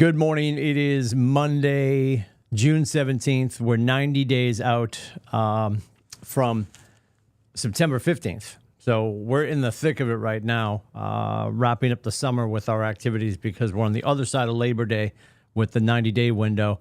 Good morning. It is Monday, June 17th. We're 90 days out from September 15th. So we're in the thick of it right now, wrapping up the summer with our activities because we're on the other side of Labor Day with the 90-day window.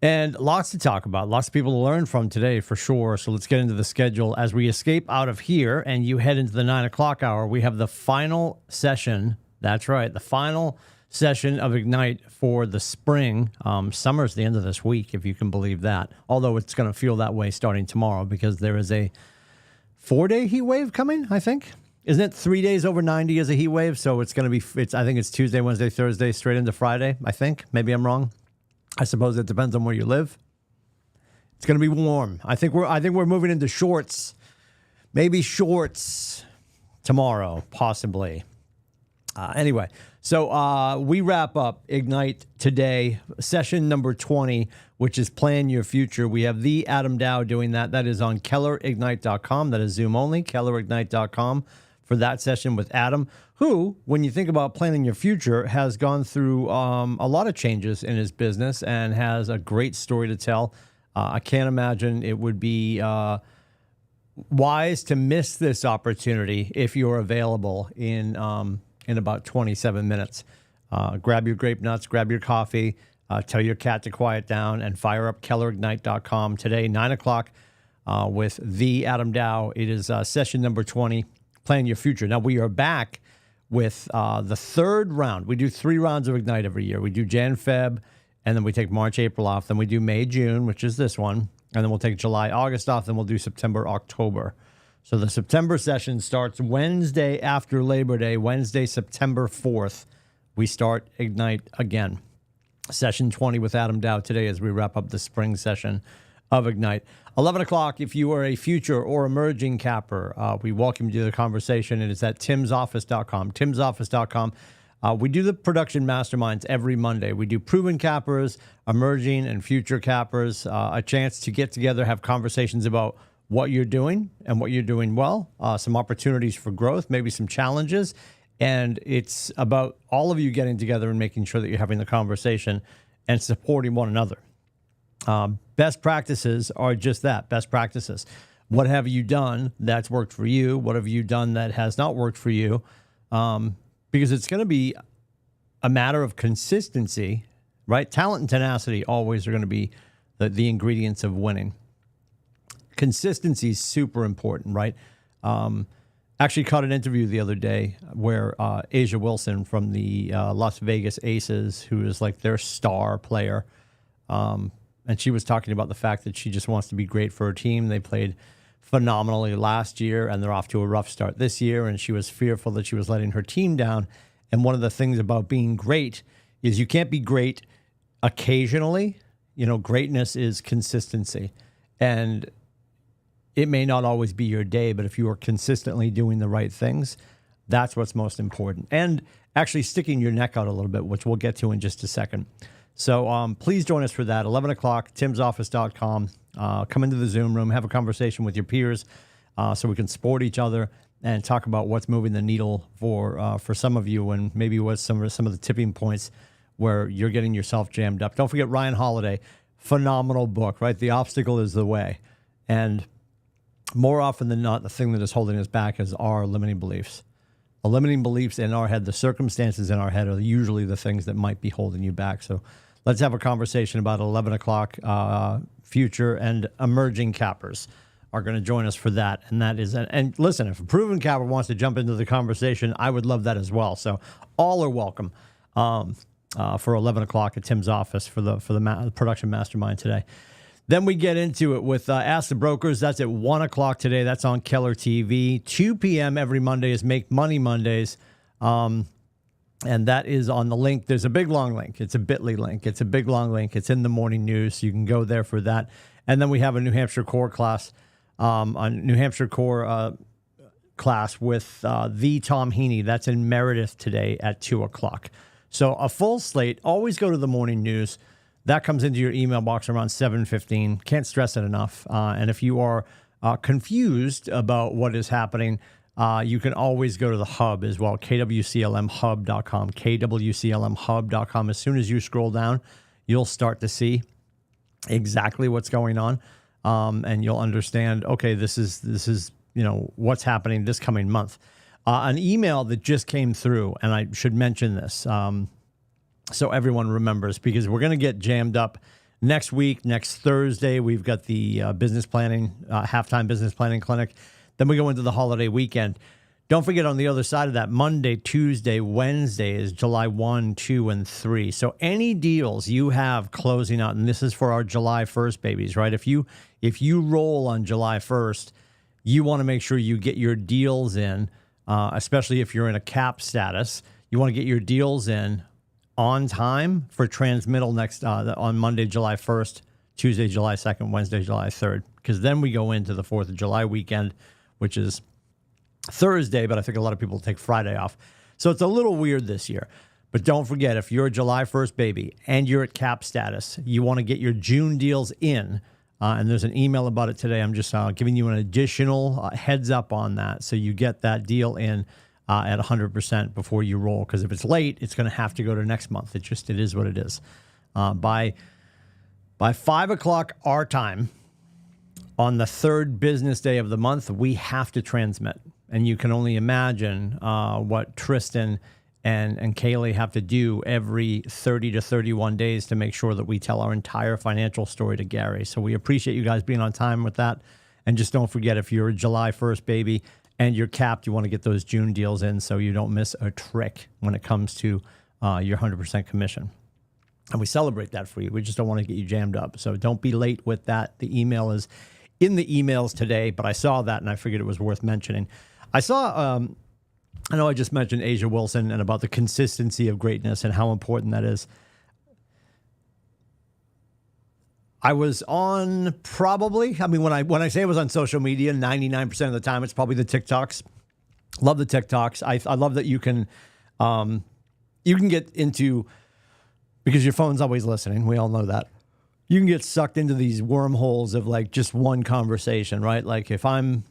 And lots to talk about, lots of people to learn from today for sure. So let's get into the schedule. As we escape out of here and you head into the 9 o'clock hour, we have the final session. That's right, the final session of Ignite for the spring. Summer's the end of this week, if you can believe that. Although it's going to feel that way starting tomorrow because there is a 4-day heat wave coming, I think. Isn't it 3 days over 90 as a heat wave? So it's going to be, I think it's Tuesday, Wednesday, Thursday, straight into Friday, I think. Maybe I'm wrong. I suppose it depends on where you live. It's going to be warm. I think we're moving into shorts. Maybe shorts tomorrow, possibly. Anyway, so we wrap up Ignite today, session number 20, which is Plan Your Future. We have the Adam Dow doing that. That is on KWikStart.com. That is Zoom only, KWikStart.com for that session with Adam, who, when you think about planning your future, has gone through a lot of changes in his business and has a great story to tell. I can't imagine it would be wise to miss this opportunity if you're available in about 27 minutes. Grab your grape nuts, grab your coffee, tell your cat to quiet down, and fire up KWikStart.com today, 9 o'clock, with the Adam Dow. It is session number 20, Plan Your Future. Now, we are back with the third round. We do 3 rounds of Ignite every year. We do Jan, Feb, and then we take March, April off. Then we do May, June, which is this one. And then we'll take July, August off. Then we'll do September, October. So the September session starts Wednesday after Labor Day, Wednesday, September 4th. We start Ignite again. Session 20 with Adam Dow today as we wrap up the spring session of Ignite. 11 o'clock, if you are a future or emerging capper, we welcome you to the conversation. It is at timsoffice.com, timsoffice.com. We do the production masterminds every Monday. We do proven cappers, emerging and future cappers, a chance to get together, have conversations about what you're doing and what you're doing well, some opportunities for growth, maybe some challenges. And it's about all of you getting together and making sure that you're having the conversation and supporting one another. Best practices are just that, best practices. What have you done that's worked for you? What have you done that has not worked for you? Because it's going to be a matter of consistency, right? Talent and tenacity always are going to be the ingredients of winning. Consistency is super important, right? Actually caught an interview the other day where Asia Wilson from the Las Vegas Aces, who is like their star player, and she was talking about the fact that she just wants to be great for her team. They played phenomenally last year, and they're off to a rough start this year, and she was fearful that she was letting her team down. And one of the things about being great is you can't be great occasionally. You know, greatness is consistency. And it may not always be your day, but if you are consistently doing the right things, that's what's most important. And actually sticking your neck out a little bit, which we'll get to in just a second. So please join us for that. 11 o'clock, timsoffice.com. Come into the Zoom room, have a conversation with your peers so we can support each other and talk about what's moving the needle for some of you and maybe what's some of the tipping points where you're getting yourself jammed up. Don't forget Ryan Holiday, phenomenal book, right? The Obstacle is the Way. And more often than not, the thing that is holding us back is our limiting beliefs. The limiting beliefs in our head, the circumstances in our head are usually the things that might be holding you back. So let's have a conversation about 11 o'clock. Future and emerging cappers are going to join us for that. And that is, and listen, if a proven capper wants to jump into the conversation, I would love that as well. So all are welcome for 11 o'clock at Tim's office for the production mastermind today. Then we get into it with Ask the Brokers. That's at 1 o'clock today. That's on Keller TV. 2 p.m. every Monday is Make Money Mondays. And that is on the link. There's a big, long link. It's a bit.ly link. It's a big, long link. It's in the morning news. So you can go there for that. And then we have a New Hampshire Core class, a New Hampshire Core class with the Tom Heaney. That's in Meredith today at 2 o'clock. So a full slate. Always go to the morning news. That comes into your email box around 7:15. Can't stress it enough. And if you are confused about what is happening, you can always go to the hub as well, kwclmhub.com, kwclmhub.com. As soon as you scroll down, you'll start to see exactly what's going on, and you'll understand, okay, this is what's happening this coming month. An email that just came through, and I should mention this so everyone remembers, because we're going to get jammed up next week. Next Thursday, we've got the business planning, halftime business planning clinic. Then we go into the holiday weekend. Don't forget, on the other side of that, Monday, Tuesday, Wednesday is July 1, 2, and 3. So any deals you have closing out, and this is for our July 1st babies, right? If you roll on July 1st, you want to make sure you get your deals in, especially if you're in a cap status. You want to get your deals in on time for transmittal next on Monday, July 1st, Tuesday, July 2nd, Wednesday, July 3rd, because then we go into the 4th of July weekend, which is Thursday, but I think a lot of people take Friday off. So it's a little weird this year. But don't forget, if you're a July 1st baby and you're at cap status, you want to get your June deals in. And there's an email about it today. I'm just giving you an additional heads up on that, so you get that deal in at 100% before you roll. Because if it's late, it's going to have to go to next month. It is what it is. By 5 o'clock our time on the third business day of the month, we have to transmit. And you can only imagine what Tristan and Kaylee have to do every 30 to 31 days to make sure that we tell our entire financial story to Gary. So we appreciate you guys being on time with that. And just don't forget, if you're a July 1st baby and you're capped, you want to get those June deals in so you don't miss a trick when it comes to your 100% commission. And we celebrate that for you. We just don't want to get you jammed up. So don't be late with that. The email is in the emails today, but I saw that and I figured it was worth mentioning. I saw... I know I just mentioned Asia Wilson and about the consistency of greatness and how important that is. I was on when I say I was on social media, 99% of the time, it's probably the TikToks. Love the TikToks. I love that you can get into, because your phone's always listening. We all know that. You can get sucked into these wormholes of like just one conversation, right? Like if I'm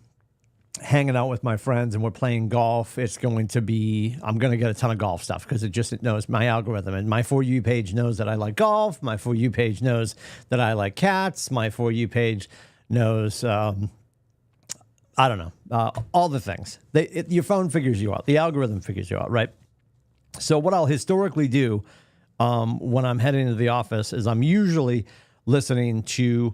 hanging out with my friends and we're playing golf, I'm going to get a ton of golf stuff because it knows my algorithm. And my For You page knows that I like golf. My For You page knows that I like cats. My For You page knows, all the things. Your phone figures you out. The algorithm figures you out, right? So what I'll historically do when I'm heading into the office is I'm usually listening to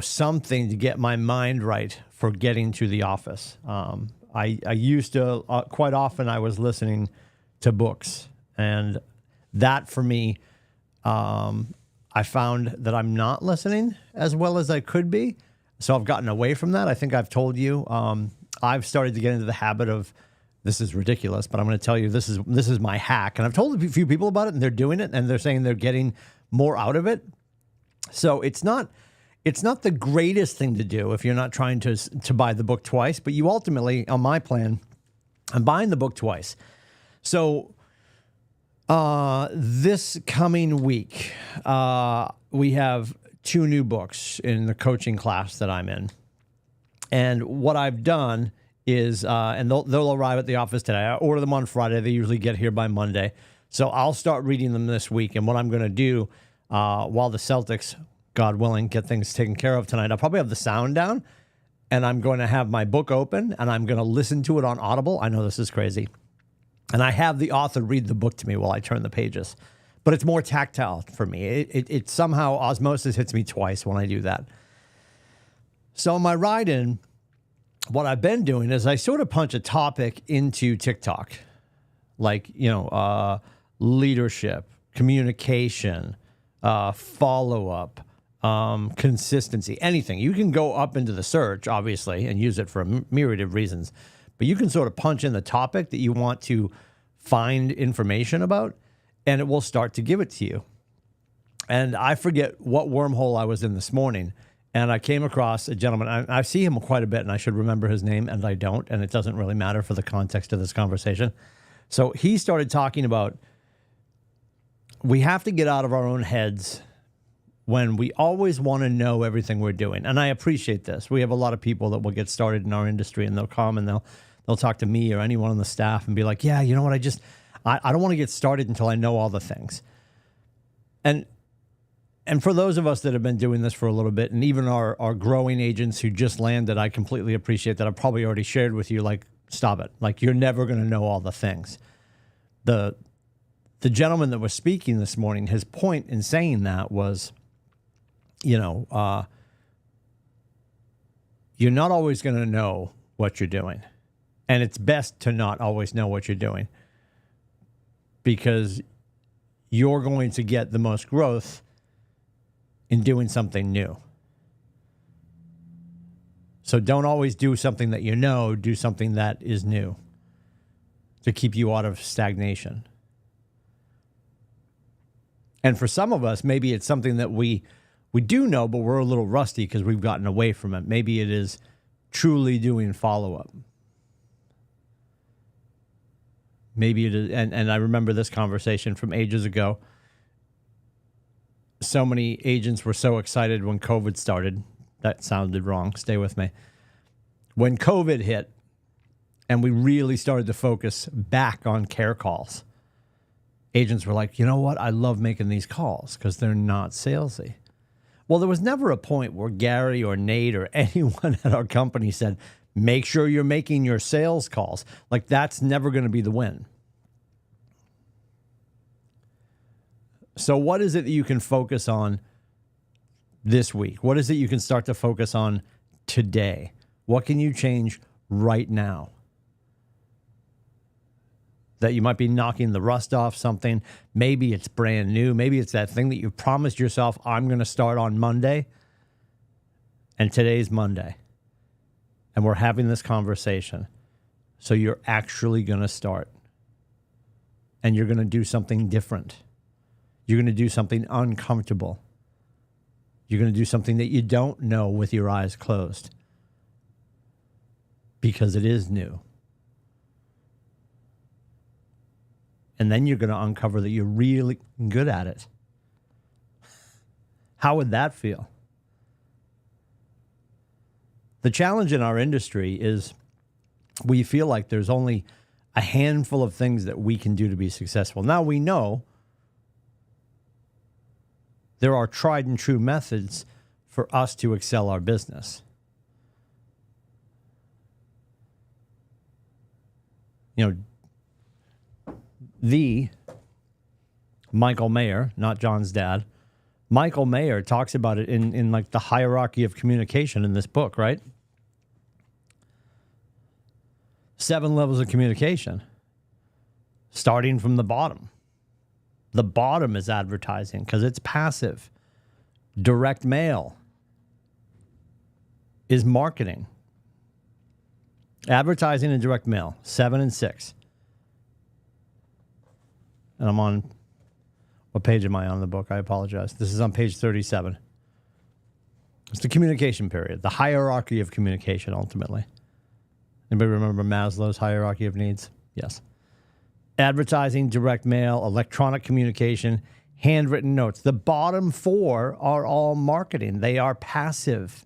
something to get my mind right for getting to the office. I used to, quite often I was listening to books, and that for me, I found that I'm not listening as well as I could be. So I've gotten away from that. I think I've told you, I've started to get into the habit of, this is ridiculous, but I'm going to tell you, this is my hack. And I've told a few people about it and they're doing it and they're saying they're getting more out of it. So it's not the greatest thing to do if you're not trying to buy the book twice, but you ultimately, on my plan, I'm buying the book twice. So this coming week, we have 2 new books in the coaching class that I'm in. And what I've done is, and they'll arrive at the office today. I order them on Friday. They usually get here by Monday. So I'll start reading them this week. And what I'm going to do while the Celtics, God willing, get things taken care of tonight, I'll probably have the sound down and I'm going to have my book open and I'm going to listen to it on Audible. I know this is crazy. And I have the author read the book to me while I turn the pages. But it's more tactile for me. It somehow, osmosis hits me twice when I do that. So on my ride in, what I've been doing is I sort of punch a topic into TikTok, like, leadership, communication, follow-up, consistency, anything. You can go up into the search, obviously, and use it for a myriad of reasons, but you can sort of punch in the topic that you want to find information about, and it will start to give it to you. And I forget what wormhole I was in this morning, and I came across a gentleman. I see him quite a bit, and I should remember his name, and I don't, and it doesn't really matter for the context of this conversation. So he started talking about, we have to get out of our own heads when we always want to know everything we're doing. And I appreciate this. We have a lot of people that will get started in our industry, and they'll come and they'll talk to me or anyone on the staff and be like, yeah, you know what? I don't want to get started until I know all the things. And for those of us that have been doing this for a little bit, and even our growing agents who just landed, I completely appreciate that. I've probably already shared with you, like, stop it. Like, you're never going to know all the things. The gentleman that was speaking this morning, his point in saying that was, you're not always going to know what you're doing. And it's best to not always know what you're doing, because you're going to get the most growth in doing something new. So don't always do something that you know, do something that is new to keep you out of stagnation. And for some of us, maybe it's something that we do know, but we're a little rusty because we've gotten away from it. Maybe it is truly doing follow-up. Maybe it is, and I remember this conversation from ages ago. So many agents were so excited when COVID started. That sounded wrong. Stay with me. When COVID hit and we really started to focus back on care calls, agents were like, you know what? I love making these calls because they're not salesy. Well, there was never a point where Gary or Nate or anyone at our company said, make sure you're making your sales calls. Like, that's never going to be the win. So what is it that you can focus on this week? What is it you can start to focus on today? What can you change right now? That you might be knocking the rust off something. Maybe it's brand new. Maybe it's that thing that you promised yourself, I'm going to start on Monday. And today's Monday. And we're having this conversation. So you're actually going to start. And you're going to do something different. You're going to do something uncomfortable. You're going to do something that you don't know with your eyes closed. Because it is new. And then you're going to uncover that you're really good at it. How would that feel? The challenge in our industry is we feel like there's only a handful of things that we can do to be successful. Now we know there are tried and true methods for us to excel our business. The Michael Mayer, not John's dad, Michael Mayer talks about it in like the hierarchy of communication in this book, right? 7 levels of communication, starting from the bottom. The bottom is advertising because it's passive. Direct mail is marketing. Advertising and direct mail, 7 and 6. And I'm on, what page am I on in the book? I apologize. This is on page 37. It's the communication period, the hierarchy of communication, ultimately. Anybody remember Maslow's hierarchy of needs? Yes. Advertising, direct mail, electronic communication, handwritten notes. The bottom 4 are all marketing. They are passive.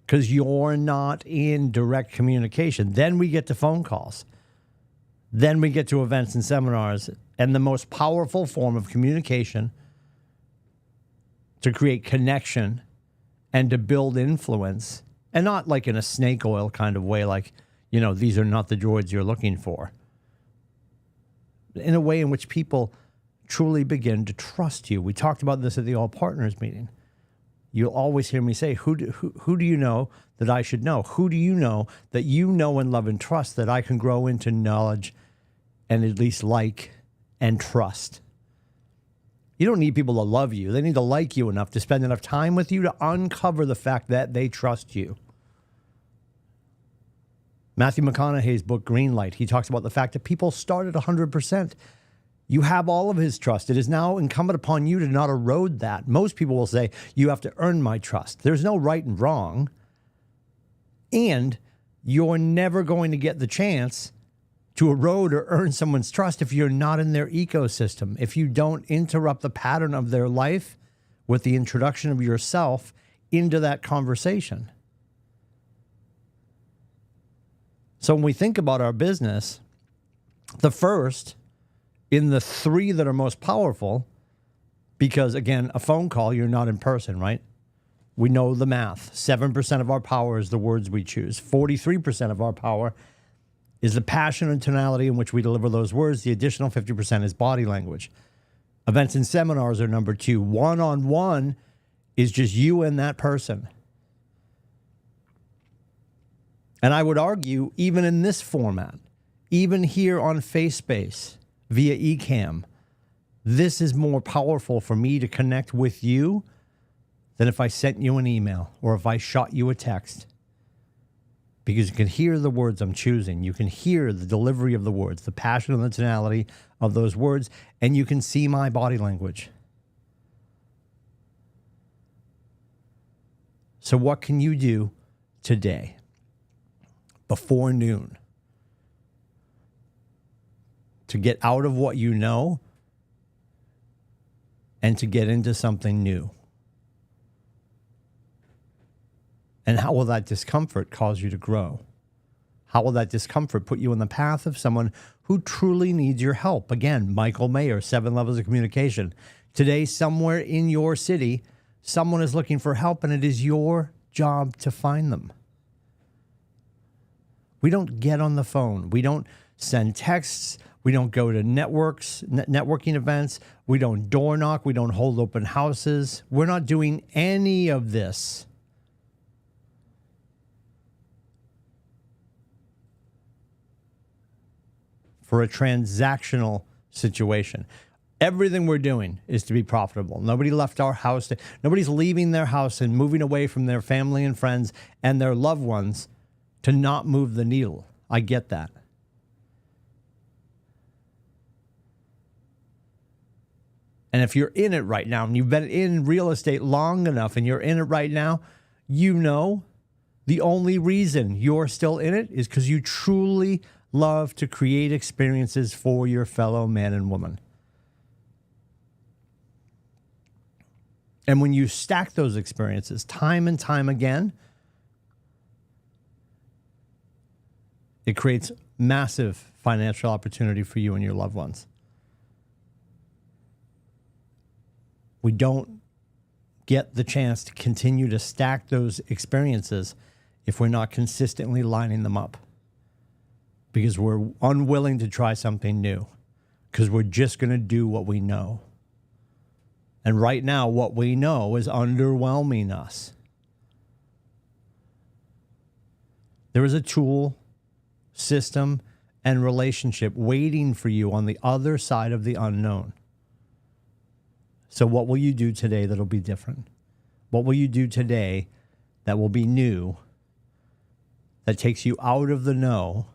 Because you're not in direct communication. Then we get to phone calls. Then we get to events and seminars. And the most powerful form of communication to create connection and to build influence, and not like in a snake oil kind of way, like, these are not the droids you're looking for. In a way in which people truly begin to trust you. We talked about this at the All Partners meeting. You'll always hear me say, who do you know that I should know? Who do you know that you know and love and trust that I can grow into knowledge and at least like and trust? You don't need people to love you. They need to like you enough to spend enough time with you to uncover the fact that they trust you. Matthew McConaughey's book, Greenlight, he talks about the fact that people start at 100%. You have all of his trust. It is now incumbent upon you to not erode that. Most people will say, you have to earn my trust. There's no right and wrong. And you're never going to get the chance to erode or earn someone's trust if you're not in their ecosystem, if you don't interrupt the pattern of their life with the introduction of yourself into that conversation. So when we think about our business, the first in the three that are most powerful, because again, a phone call, you're not in person, right? We know the math. 7% of our power is the words we choose. 43% of our power is the passion and tonality in which we deliver those words. The additional 50% is body language. Events and seminars are number 2. One-on-one is just you and that person. And I would argue, even in this format, even here on FaceSpace via eCam, this is more powerful for me to connect with you than if I sent you an email or if I shot you a text. Because you can hear the words I'm choosing. You can hear the delivery of the words, the passion and the tonality of those words, and you can see my body language. So what can you do today, before noon, to get out of what you know and to get into something new? And how will that discomfort cause you to grow? How will that discomfort put you in the path of someone who truly needs your help? Again, Michael Mayer, 7 Levels of Communication. Today, somewhere in your city, someone is looking for help, and it is your job to find them. We don't get on the phone. We don't send texts. We don't go to networking events. We don't door knock. We don't hold open houses. We're not doing any of this. For a transactional situation. Everything we're doing is to be profitable. Nobody left our house. Nobody's leaving their house and moving away from their family and friends and their loved ones to not move the needle. I get that. And if you're in it right now, and you've been in real estate long enough and you're in it right now, you know the only reason you're still in it is because you truly love to create experiences for your fellow man and woman. And when you stack those experiences time and time again, it creates massive financial opportunity for you and your loved ones. We don't get the chance to continue to stack those experiences if we're not consistently lining them up. Because we're unwilling to try something new. Because we're just going to do what we know. And right now, what we know is underwhelming us. There is a tool, system, and relationship waiting for you on the other side of the unknown. So what will you do today that'll be different? What will you do today that will be new, that takes you out of the know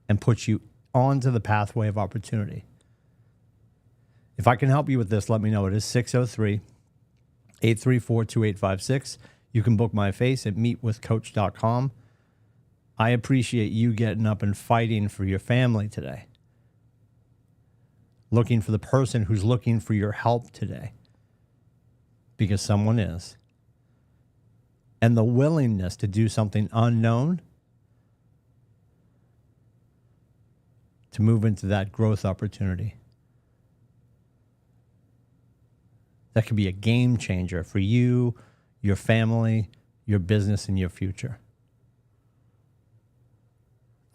and puts you onto the pathway of opportunity? If I can help you with this, let me know. It is 603-834-2856. You can book my face at meetwithcoach.com. I appreciate you getting up and fighting for your family today. Looking for the person who's looking for your help today. Because someone is. And the willingness to do something unknown to move into that growth opportunity. That could be a game changer for you, your family, your business, and your future.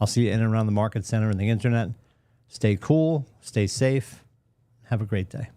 I'll see you in and around the market center and the internet. Stay cool, stay safe. Have a great day.